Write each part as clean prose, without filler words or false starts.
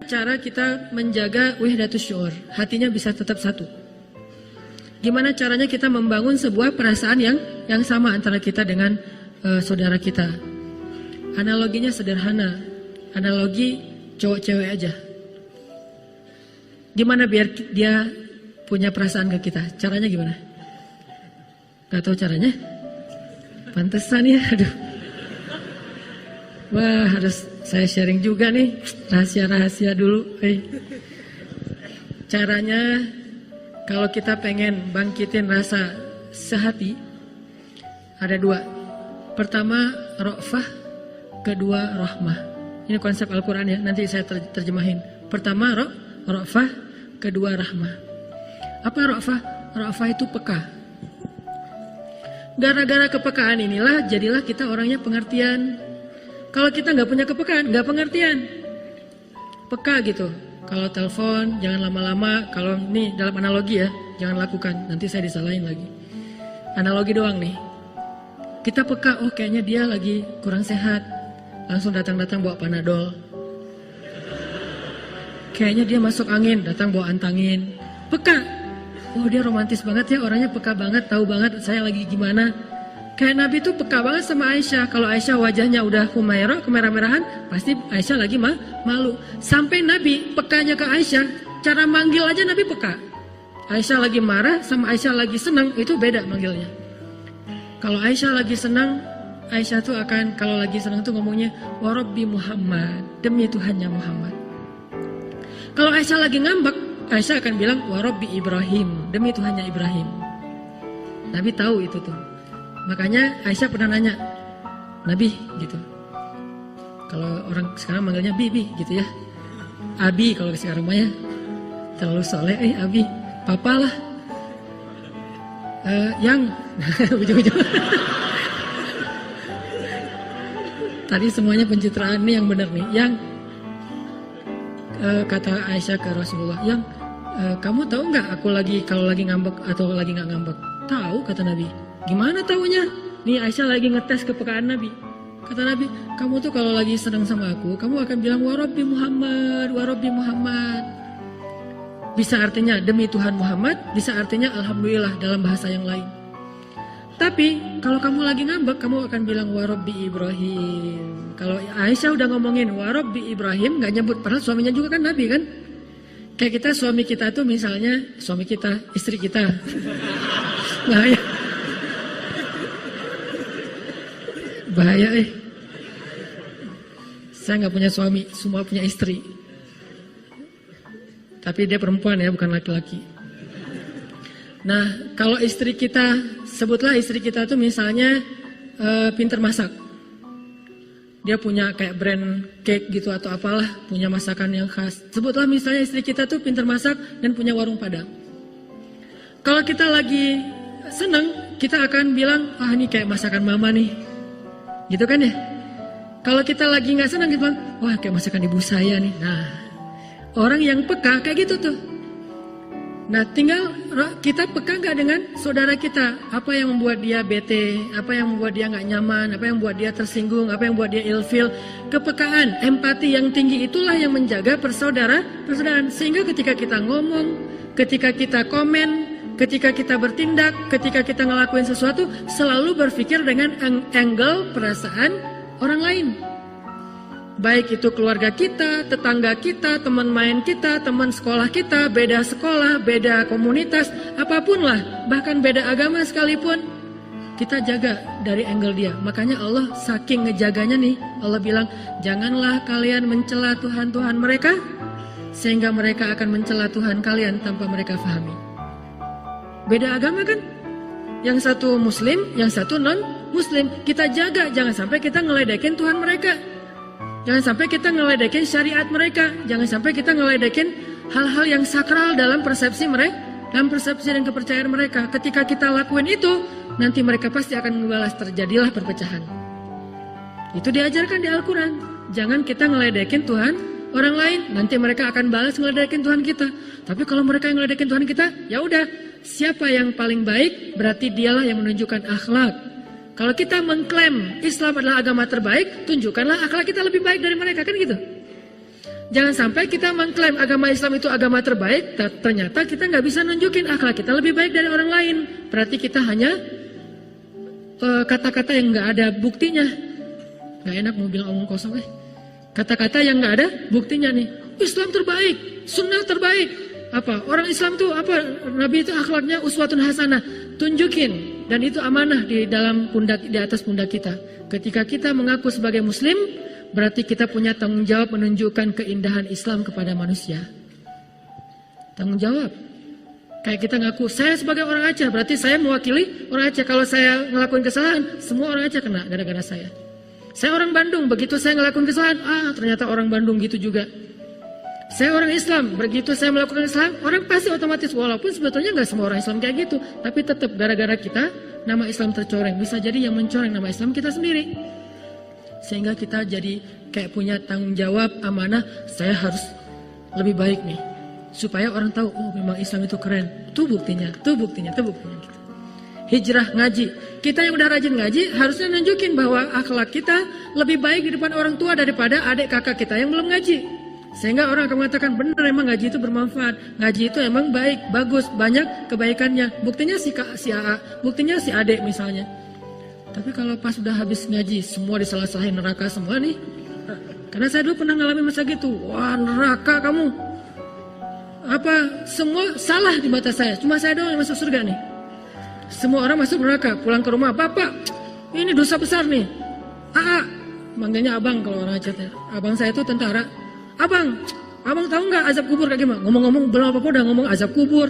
cara kita menjaga wahdatus syuur, hatinya bisa tetap satu? Gimana caranya kita membangun sebuah perasaan yang sama antara kita dengan saudara kita? Analoginya sederhana, analogi cowok cewek aja. Gimana biar dia punya perasaan ke kita? Caranya gimana? Gak tahu caranya? Pantesan ya, aduh. Wah, harus saya sharing juga nih, rahasia-rahasia dulu. Caranya, kalau kita pengen bangkitin rasa sehati, ada dua. Pertama, ra'fah, kedua, rahmah. Ini konsep Al-Quran ya, nanti saya terjemahin. Pertama, ra'fah, kedua, rahmah. Apa ra'fah? Ra'fah itu peka. Gara-gara kepekaan inilah, jadilah kita orangnya pengertian. Kalau kita nggak punya kepekaan, nggak pengertian. Peka gitu. Kalau telepon, jangan lama-lama. Kalau ini dalam analogi ya, jangan lakukan. Nanti saya disalahin lagi. Analogi doang nih. Kita peka, oh kayaknya dia lagi kurang sehat. Langsung datang-datang bawa Panadol. Kayaknya dia masuk angin, datang bawa antangin. Peka. Oh dia romantis banget ya, orangnya peka banget, tahu banget saya lagi gimana. Kayak Nabi tuh peka banget sama Aisyah. Kalau Aisyah wajahnya udah humairah, kemerah-merahan, pasti Aisyah lagi malu. Sampai Nabi pekanya ke Aisyah, cara manggil aja Nabi peka. Aisyah lagi marah sama Aisyah lagi senang, itu beda manggilnya. Kalau Aisyah lagi senang, Aisyah tuh akan, kalau lagi senang tuh ngomongnya, wa Rabbi Muhammad, demi Tuhannya Muhammad. Kalau Aisyah lagi ngambek, Aisyah akan bilang, wa Rabbi Ibrahim, demi Tuhannya Ibrahim. Nabi tahu itu tuh. Makanya Aisyah pernah nanya, Nabi gitu. Kalau orang sekarang manggilnya Bibi gitu ya. Abi kalau sekarang mah ya. Terlalu soleh, Abi. Papa lah. Yang. Ujung-ujung. Tadi semuanya pencitraan nih yang benar nih. Yang kata Aisyah ke Rasulullah, yang kamu tahu nggak aku lagi kalau lagi ngambek atau lagi nggak ngambek? Tahu kata Nabi. Gimana taunya? Nih Aisyah lagi ngetes kepekaan Nabi. Kata Nabi, kamu tuh kalau lagi senang sama aku, kamu akan bilang wa Rabbi Muhammad, wa Rabbi Muhammad. Bisa artinya demi Tuhan Muhammad, bisa artinya alhamdulillah dalam bahasa yang lain. Tapi kalau kamu lagi ngambek, kamu akan bilang wa Rabbi Ibrahim. Kalau Aisyah udah ngomongin wa Rabbi Ibrahim, nggak nyebut, padahal suaminya juga kan Nabi kan. Kayak kita, suami kita tuh misalnya, suami kita, istri kita. Bahaya. Bahaya Saya nggak punya suami, semua punya istri. Tapi dia perempuan ya, bukan laki-laki. Nah, kalau istri kita, sebutlah istri kita tuh misalnya pinter masak. Dia punya kayak brand cake gitu atau apalah, punya masakan yang khas. Sebutlah misalnya istri kita tuh pinter masak dan punya warung Padang. Kalau kita lagi senang, kita akan bilang, ah ini kayak masakan mama nih. Gitu kan ya? Kalau kita lagi nggak senang gitu, wah kayak masakan ibu saya nih. Nah, orang yang peka kayak gitu tuh. Nah, tinggal kita peka nggak dengan saudara kita? Apa yang membuat dia bete? Apa yang membuat dia nggak nyaman? Apa yang membuat dia tersinggung? Apa yang membuat dia ilfil? Kepekaan, empati yang tinggi itulah yang menjaga persaudaraan. Sehingga ketika kita ngomong, ketika kita komen, ketika kita bertindak, ketika kita ngelakuin sesuatu, selalu berpikir dengan angle perasaan orang lain. Baik itu keluarga kita, tetangga kita, teman main kita, teman sekolah kita, beda sekolah, beda komunitas, apapun lah, bahkan beda agama sekalipun, kita jaga dari angle dia. Makanya Allah saking ngejaganya nih, Allah bilang, janganlah kalian mencela Tuhan-Tuhan mereka, sehingga mereka akan mencela Tuhan kalian tanpa mereka fahami. Beda agama kan? Yang satu muslim, yang satu non-muslim. Kita jaga, jangan sampai kita ngeledekin Tuhan mereka. Jangan sampai kita ngeledekin syariat mereka. Jangan sampai kita ngeledekin hal-hal yang sakral dalam persepsi mereka, dalam persepsi dan kepercayaan mereka. Ketika kita lakuin itu, nanti mereka pasti akan membalas, terjadilah perpecahan. Itu diajarkan di Al-Quran. Jangan kita ngeledekin Tuhan orang lain, nanti mereka akan balas ngeledekin Tuhan kita. Tapi kalau mereka yang ngeledekin Tuhan kita, ya udah, siapa yang paling baik, berarti dialah yang menunjukkan akhlak. Kalau kita mengklaim Islam adalah agama terbaik, tunjukkanlah akhlak kita lebih baik dari mereka, kan gitu. Jangan sampai kita mengklaim agama Islam itu agama terbaik, ternyata kita nggak bisa nunjukin akhlak kita lebih baik dari orang lain. Berarti kita hanya kata-kata yang nggak ada buktinya. Nggak enak mau bilang omong kosong. Kata-kata yang nggak ada buktinya nih. Islam terbaik, sunnah terbaik. Apa? Orang Islam tuh apa? Nabi itu akhlaknya uswatun hasanah. Tunjukin, dan itu amanah di dalam pundak, di atas pundak kita. Ketika kita mengaku sebagai Muslim, berarti kita punya tanggung jawab menunjukkan keindahan Islam kepada manusia. Tanggung jawab. Kayak kita ngaku, saya sebagai orang Aceh, berarti saya mewakili orang Aceh. Kalau saya ngelakuin kesalahan, semua orang Aceh kena gara-gara saya. Saya orang Bandung, begitu saya ngelakuin kesalahan, ternyata orang Bandung gitu juga. Saya orang Islam, begitu saya melakukan Islam, orang pasti otomatis, walaupun sebetulnya nggak semua orang Islam kayak gitu, tapi tetap gara-gara kita, nama Islam tercoreng. Bisa jadi yang mencoreng nama Islam kita sendiri. Sehingga kita jadi kayak punya tanggung jawab, amanah, saya harus lebih baik nih. Supaya orang tahu, oh memang Islam itu keren. Itu buktinya, itu buktinya, itu buktinya. Hijrah ngaji. Kita yang udah rajin ngaji, harusnya nunjukin bahwa akhlak kita lebih baik di depan orang tua daripada adik kakak kita yang belum ngaji. Sehingga orang akan mengatakan, benar emang ngaji itu bermanfaat. Ngaji itu emang baik, bagus, banyak kebaikannya. Buktinya si AA, buktinya si adik misalnya. Tapi kalau pas udah habis ngaji, semua disalah-salahin, neraka semua nih. Karena saya dulu pernah ngalamin masa gitu. Wah, neraka kamu. Apa, semua salah di mata saya. Cuma saya doang yang masuk surga nih. Semua orang masuk neraka, pulang ke rumah. Bapak, ini dosa besar nih. AA, manggilnya abang kalau orang Aceh. Abang saya itu tentara. Abang tahu nggak azab kubur kayak gimana? Ngomong-ngomong belum apa-apa udah ngomong azab kubur.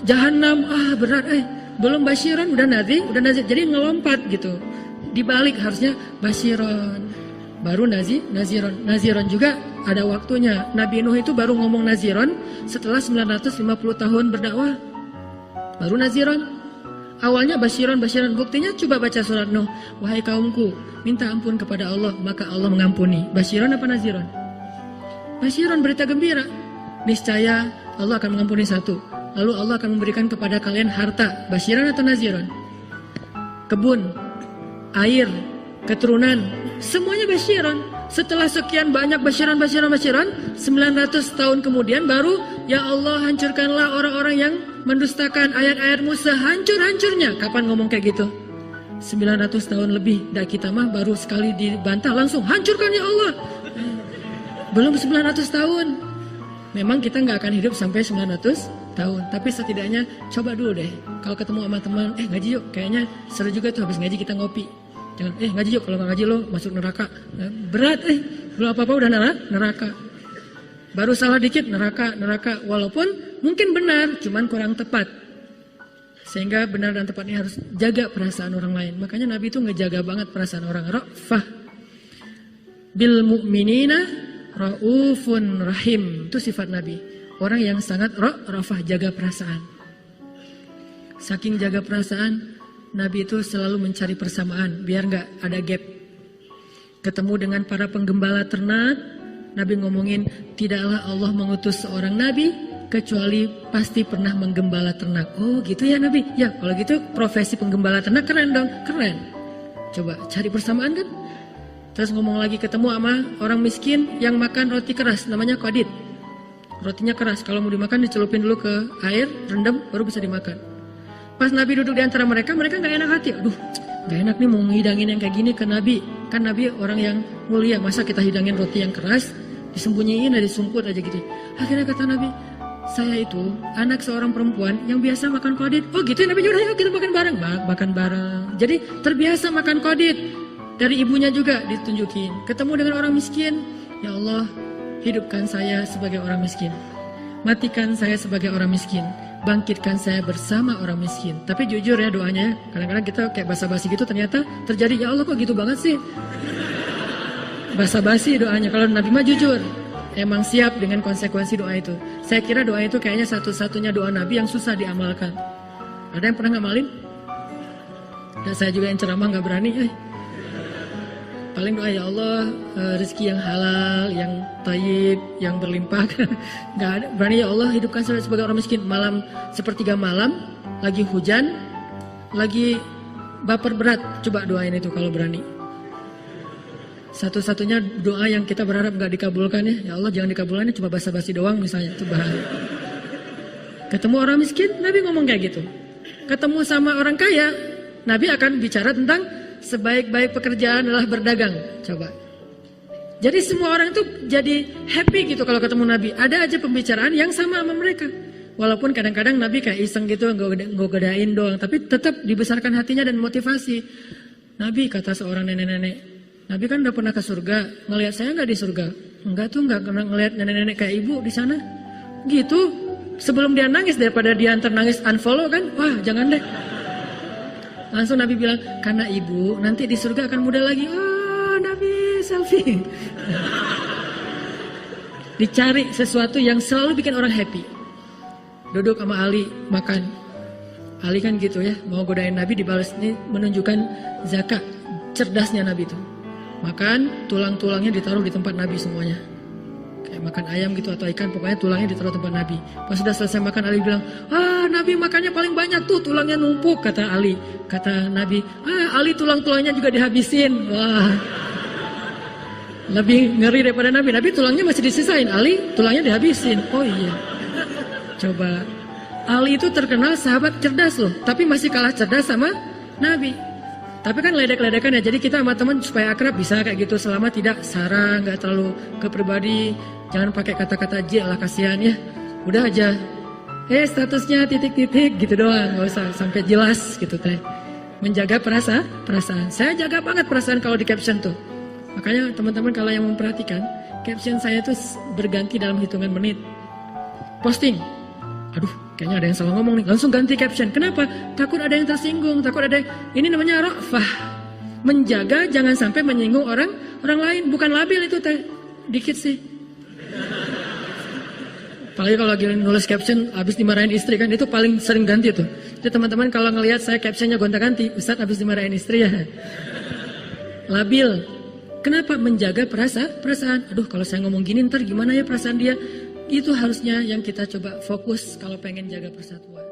Jahanam, berat. Belum basyiron udah nazir, jadi ngelompat gitu. Dibalik harusnya basyiron, baru naziron. Naziron juga ada waktunya. Nabi Nuh itu baru ngomong naziron setelah 950 tahun berdakwah. Baru naziron. Awalnya basyiron. Buktinya coba baca surat Nuh. Wahai kaumku, minta ampun kepada Allah, maka Allah mengampuni. Basyiron apa naziron? Basyiron, berita gembira. Niscaya Allah akan mengampuni satu. Lalu Allah akan memberikan kepada kalian harta. Basyiron atau naziron? Kebun, air, keturunan, semuanya basyiron. Setelah sekian banyak basyiron, 900 tahun kemudian baru, ya Allah hancurkanlah orang-orang yang mendustakan ayat-ayatmu sehancur-hancurnya. Kapan ngomong kayak gitu? 900 tahun lebih. Dan kita mah baru sekali dibantah langsung hancurkan ya Allah. Belum 900 tahun. Memang kita nggak akan hidup sampai 900 tahun. Tapi setidaknya coba dulu deh. Kalau ketemu sama teman, ngaji yuk. Kayaknya seru juga tuh habis ngaji kita ngopi. Jangan, ngaji yuk. Kalau nggak ngaji lo masuk neraka. Berat, belum apa-apa udah neraka. Baru salah dikit neraka. Walaupun mungkin benar, cuman kurang tepat. Sehingga benar dan tepatnya harus jaga perasaan orang lain. Makanya Nabi itu ngejaga banget perasaan orang. Ra'fah bil mu'minina ra'ufun rahim. Itu sifat Nabi. Orang yang sangat ra'fah, jaga perasaan. Saking jaga perasaan, Nabi itu selalu mencari persamaan biar nggak ada gap. Ketemu dengan para penggembala ternak, Nabi ngomongin, tidaklah Allah mengutus seorang Nabi kecuali pasti pernah menggembala ternak. Oh gitu ya Nabi? Ya kalau gitu profesi penggembala ternak keren dong, keren. Coba cari persamaan kan? Terus ngomong lagi ketemu sama orang miskin yang makan roti keras, namanya qadid. Rotinya keras, kalau mau dimakan dicelupin dulu ke air, rendam, baru bisa dimakan. Pas Nabi duduk di antara mereka nggak enak hati. Aduh, nggak enak nih mau ngidangin yang kayak gini ke Nabi. Kan Nabi orang yang mulia, masa kita hidangin roti yang keras, disembunyiin, disumput aja gitu. Akhirnya kata Nabi, saya itu anak seorang perempuan yang biasa makan qadid. Oh gitu ya Nabi, yaudah yuk kita makan bareng. Makan bareng. Jadi terbiasa makan qadid. Dari ibunya juga ditunjukin. Ketemu dengan orang miskin, ya Allah, hidupkan saya sebagai orang miskin. Matikan saya sebagai orang miskin. Bangkitkan saya bersama orang miskin. Tapi jujur ya doanya, kadang-kadang kita kayak basa-basi gitu ternyata terjadi. Ya Allah kok gitu banget sih. Basa-basi doanya. Kalau Nabi mah jujur. Emang siap dengan konsekuensi doa itu. Saya kira doa itu kayaknya satu-satunya doa Nabi yang susah diamalkan. Ada yang pernah ngamalin? Dan saya juga yang ceramah gak berani. Paling doa ya Allah rezeki yang halal, yang tayyib, yang berlimpah. Gak ada. Berani ya Allah hidupkan saya sebagai orang miskin. Malam sepertiga malam, lagi hujan, lagi baper berat. Coba doain itu kalau berani. Satu-satunya doa yang kita berharap gak dikabulkan ya. Ya Allah jangan dikabulkan, cuma basa-basi doang misalnya, itu bahaya. Ketemu orang miskin, Nabi ngomong kayak gitu. Ketemu sama orang kaya, Nabi akan bicara tentang sebaik-baik pekerjaan adalah berdagang. Coba. Jadi semua orang itu jadi happy gitu kalau ketemu Nabi. Ada aja pembicaraan yang sama mereka. Walaupun kadang-kadang Nabi kayak iseng gitu, nggak godain doang. Tapi tetap dibesarkan hatinya dan motivasi. Nabi kata seorang nenek-nenek, Nabi kan udah pernah ke surga. Ngelihat saya nggak di surga? Enggak tuh, nggak pernah ngelihat nenek-nenek kayak ibu di sana. Gitu. Sebelum dia nangis, daripada dia antar nangis unfollow kan. Wah jangan deh. Langsung Nabi bilang, karena ibu nanti di surga akan muda lagi. Oh Nabi selfie. Dicari sesuatu yang selalu bikin orang happy. Duduk sama Ali makan. Ali kan gitu ya, mau godain Nabi dibalas. Ini menunjukkan zakat cerdasnya Nabi itu. Makan, tulang-tulangnya ditaruh di tempat Nabi semuanya. Kayak makan ayam gitu atau ikan, pokoknya tulangnya ditaruh tempat Nabi. Pas sudah selesai makan, Ali bilang, Nabi makannya paling banyak tuh, tulangnya numpuk, kata Ali. Kata Nabi, Ali tulang-tulangnya juga dihabisin. Wah, lebih ngeri daripada Nabi. Nabi tulangnya masih disisain, Ali tulangnya dihabisin. Oh iya. Coba, Ali itu terkenal sahabat cerdas loh, tapi masih kalah cerdas sama Nabi. Tapi kan ledek-ledekan ya, jadi kita sama teman supaya akrab bisa kayak gitu, selama tidak sarang, nggak terlalu ke pribadi, jangan pakai kata-kata J lah, kasihan ya. Udah aja, statusnya titik-titik gitu doang, nggak usah sampai jelas gitu teh. Menjaga perasaan. Saya jaga banget perasaan kalau di caption tuh. Makanya teman-teman kalau yang memperhatikan, caption saya tuh berganti dalam hitungan menit. Posting, aduh kayaknya ada yang salah ngomong nih, langsung ganti caption. Kenapa? Takut ada yang tersinggung, takut ada yang... Ini namanya ra'fah, menjaga jangan sampai menyinggung orang lain. Bukan labil itu teh, dikit sih. Apalagi kalau lagi nulis caption habis dimarahin istri kan, itu paling sering ganti tuh. Jadi teman-teman kalau ngelihat saya captionnya gonta-ganti, Ustadz habis dimarahin istri ya. Labil. Kenapa? Menjaga perasaan. Aduh kalau saya ngomong gini ntar gimana ya perasaan dia. Itu harusnya yang kita coba fokus kalau pengen jaga persatuan.